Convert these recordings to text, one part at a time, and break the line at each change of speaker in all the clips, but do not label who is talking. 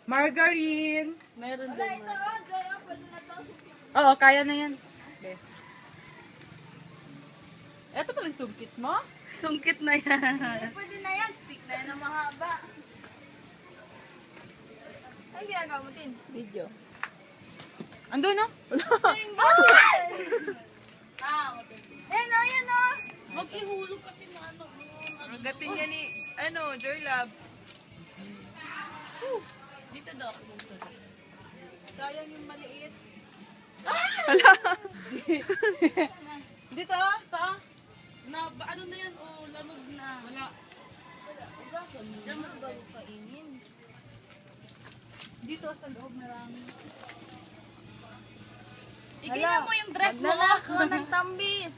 Margarine.
Meron
Wala
din.
ito, Jaya, pwede na to.
Oo, kaya na yan. Okay. Eto palang sungkit mo?
Sungkit na yan.
Pwede na yan, stick na yan ang mahaba. Ay, ginagawa mo din.
Video.
Ando no?
Ayun, gasin! Ayan o, ayan o.
Maghihulog kasi na ano.
Ang dating niya ni, Joy Love.
Dito daw.
Sayang yung maliit.
Dito ah, ta. Na, ano na yan, oh, lamog na. Wala. Ugasan mo. Lamog bago kainin.
Dito sa loob na lang.
Iganyan mo yung dress mo. Maglalako ng tambis.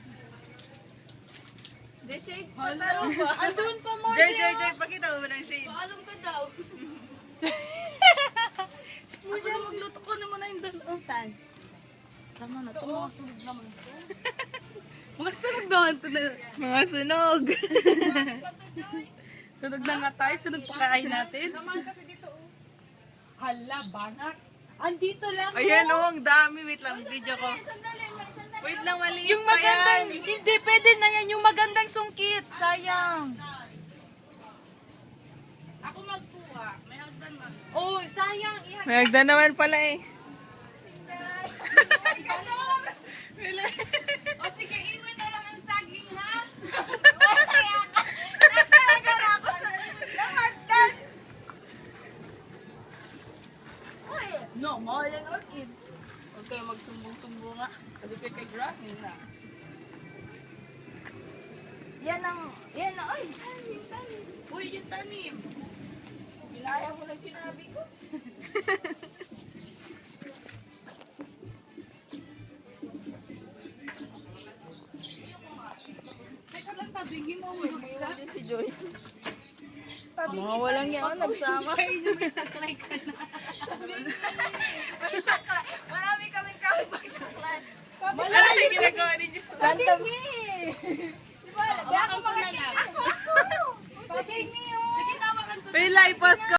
The shades pa taro ba?
Andun pa mo.
Joy, pakita mo ng shade.
Paalam ka daw. Ako na magluto ko naman na yung dalawang.
Saan?
Tama na, ito mga sunog naman ito. Mga sunog naman ito na.
Mga sunog.
Sunog na nga tayo, sunog pa kain natin.
Hala, banak. Andito lang.
Ayan ang dami. Wait lang, video ko.
Sandali, may sandali.
Wait lang, maliit
Yung
pa yan.
magandang, hindi pwede na yan. Yung magandang sungkit. Sayang.
Ako magkuha, may hagdan man.
Oh, sayang.
May hagdan naman pala eh.
O sige, iwan na lang ang saging, ha? Nakalaga na ako sa lahat. Uy,
No, mga yan orchid. Huwag kayo magsumbong-sumbong nga. Sabi kayo kay Grammy na.
yan ang, ay, tanim.
Uy, yung tanim.
Inaya mo na sinabi ko.
Teka lang, tabingin mo. May iwan si Joy.
Mga walang yan, nagsama.
May saklay ka na.
Marami kaming kawin pag-saklan.
Ano yung ginagawa ninyo?
Tantabi! Diba,
Hawakan ko na lang.
Tabingi yun!
Sige, tawakan ko.
May live post ko.